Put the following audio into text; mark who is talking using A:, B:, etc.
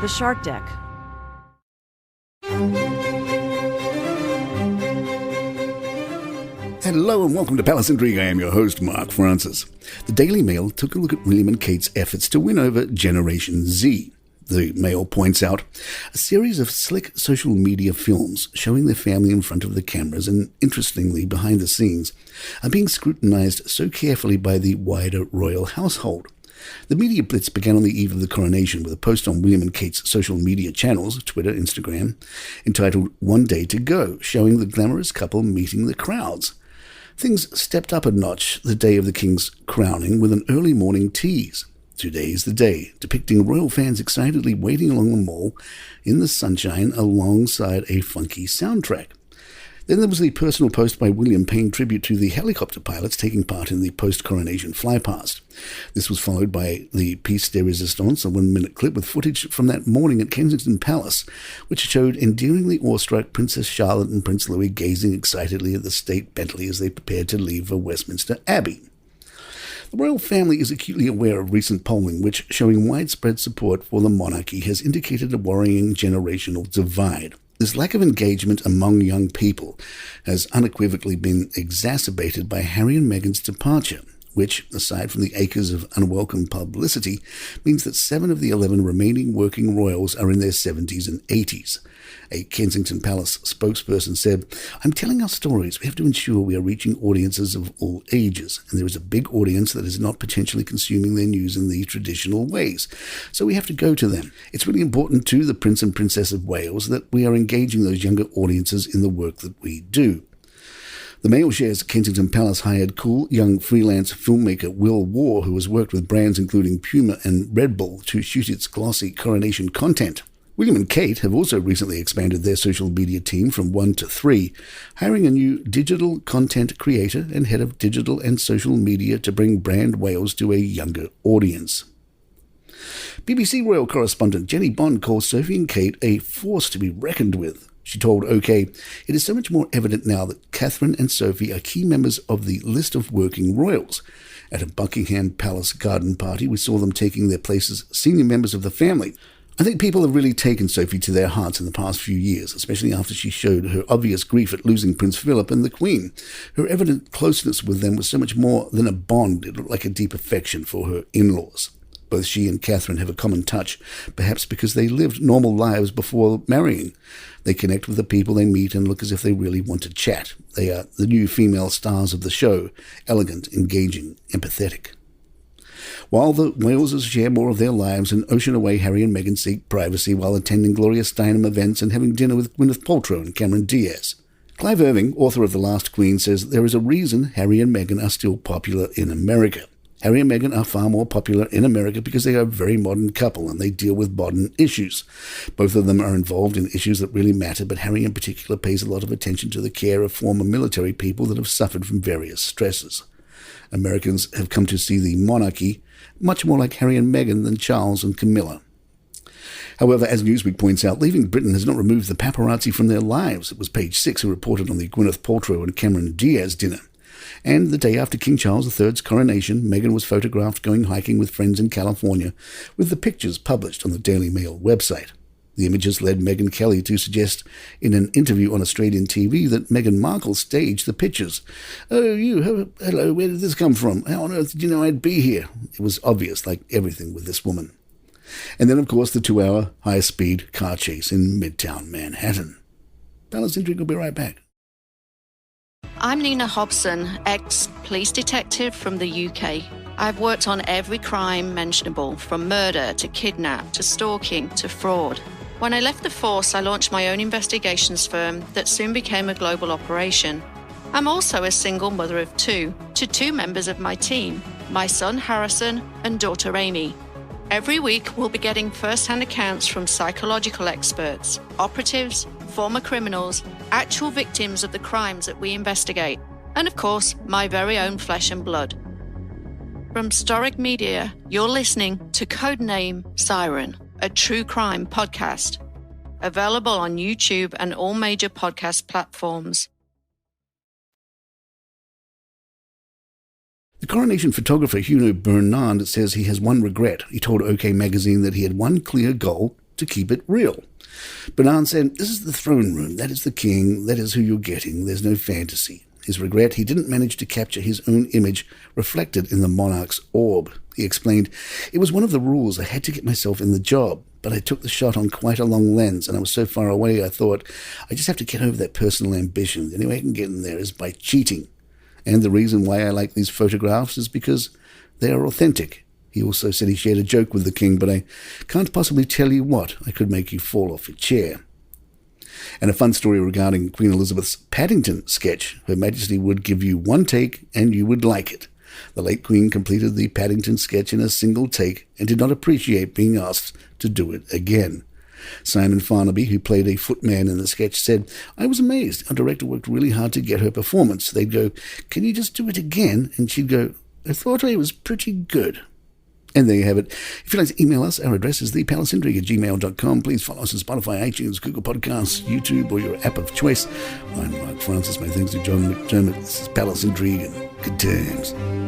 A: The Shark Deck.
B: Hello and welcome to Palace Intrigue. I am your host, Mark Francis. The Daily Mail took a look at William and Kate's efforts to win over Generation Z. The Mail points out a series of slick social media films showing their family in front of the cameras and, interestingly, behind the scenes, are being scrutinized so carefully by the wider royal household. The media blitz began on the eve of the coronation with a post on William and Kate's social media channels, Twitter, Instagram, entitled "One Day to Go," showing the glamorous couple meeting the crowds. Things stepped up a notch the day of the King's crowning with an early morning tease. Today's the day, depicting royal fans excitedly waiting along the mall in the sunshine alongside a funky soundtrack. Then there was the personal post by William paying tribute to the helicopter pilots taking part in the post-coronation flypast. This was followed by the piece de resistance, a 1-minute clip with footage from that morning at Kensington Palace, which showed endearingly awestruck Princess Charlotte and Prince Louis gazing excitedly at the state Bentley as they prepared to leave for Westminster Abbey. The royal family is acutely aware of recent polling, which, showing widespread support for the monarchy, has indicated a worrying generational divide. This lack of engagement among young people has unequivocally been exacerbated by Harry and Meghan's departure, which, aside from the acres of unwelcome publicity, means that 7 of the 11 remaining working royals are in their 70s and 80s. A Kensington Palace spokesperson said, "I'm telling our stories. We have to ensure we are reaching audiences of all ages, and there is a big audience that is not potentially consuming their news in the traditional ways. So we have to go to them. It's really important to the Prince and Princess of Wales that we are engaging those younger audiences in the work that we do." The Mail shares Kensington Palace hired cool young freelance filmmaker Will Waugh, who has worked with brands including Puma and Red Bull to shoot its glossy coronation content. William and Kate have also recently expanded their social media team from 1 to 3, hiring a new digital content creator and head of digital and social media to bring brand Wales to a younger audience. BBC royal correspondent Jenny Bond calls Sophie and Kate a force to be reckoned with. She told OK, "It is so much more evident now that Catherine and Sophie are key members of the list of working royals. At a Buckingham Palace garden party, we saw them taking their places as senior members of the family. I think people have really taken Sophie to their hearts in the past few years, especially after she showed her obvious grief at losing Prince Philip and the Queen. Her evident closeness with them was so much more than a bond. It looked like a deep affection for her in-laws. Both she and Catherine have a common touch, perhaps because they lived normal lives before marrying. They connect with the people they meet and look as if they really want to chat. They are the new female stars of the show, elegant, engaging, empathetic." While the Waleses share more of their lives, and ocean away Harry and Meghan seek privacy while attending Gloria Steinem events and having dinner with Gwyneth Paltrow and Cameron Diaz. Clive Irving, author of The Last Queen, says there is a reason Harry and Meghan are still popular in America. Harry and Meghan are far more popular in America because they are a very modern couple and they deal with modern issues. Both of them are involved in issues that really matter, but Harry in particular pays a lot of attention to the care of former military people that have suffered from various stresses. Americans have come to see the monarchy much more like Harry and Meghan than Charles and Camilla. However, as Newsweek points out, leaving Britain has not removed the paparazzi from their lives. It was Page 6 who reported on the Gwyneth Paltrow and Cameron Diaz dinner. And the day after King Charles III's coronation, Meghan was photographed going hiking with friends in California, with the pictures published on the Daily Mail website. The images led Megyn Kelly to suggest in an interview on Australian TV that Meghan Markle staged the pictures. "Oh, hello, where did this come from? How on earth did you know I'd be here?" It was obvious, like everything with this woman. And then, of course, the 2-hour high-speed car chase in Midtown Manhattan. Palace Intrigue will be right back.
C: I'm Nina Hobson, ex-police detective from the UK. I've worked on every crime mentionable, from murder to kidnap to stalking to fraud. When I left the force, I launched my own investigations firm that soon became a global operation. I'm also a single mother of 2 to 2 members of my team, my son Harrison and daughter Amy. Every week, we'll be getting first-hand accounts from psychological experts, operatives, former criminals, actual victims of the crimes that we investigate, and of course, my very own flesh and blood. From Storic Media, you're listening to Codename Siren, a true crime podcast. Available on YouTube and all major podcast platforms.
B: The coronation photographer Hugo Bernard says he has one regret. He told OK Magazine that he had one clear goal, to keep it real. Bernard said, "This is the throne room. That is the king. That is who you're getting. There's no fantasy." His regret, he didn't manage to capture his own image reflected in the monarch's orb. He explained, "It was one of the rules. I had to get myself in the job, but I took the shot on quite a long lens, and I was so far away I thought, I just have to get over that personal ambition. The only way I can get in there is by cheating. And the reason why I like these photographs is because they are authentic." He also said he shared a joke with the king, "But I can't possibly tell you what. I could make you fall off your chair." And a fun story regarding Queen Elizabeth's Paddington sketch. Her Majesty would give you one take and you would like it. The late Queen completed the Paddington sketch in a single take and did not appreciate being asked to do it again. Simon Farnaby, who played a footman in the sketch, said, "I was amazed. Our director worked really hard to get her performance. They'd go, 'Can you just do it again?' And she'd go, 'I thought I was pretty good.'" And there you have it. If you'd like to email us, our address is thepalaceintrigue@gmail.com. Please follow us on Spotify, iTunes, Google Podcasts, YouTube, or your app of choice. I'm Mark Francis. My thanks to John McDermott. This is Palace Intrigue, and good times.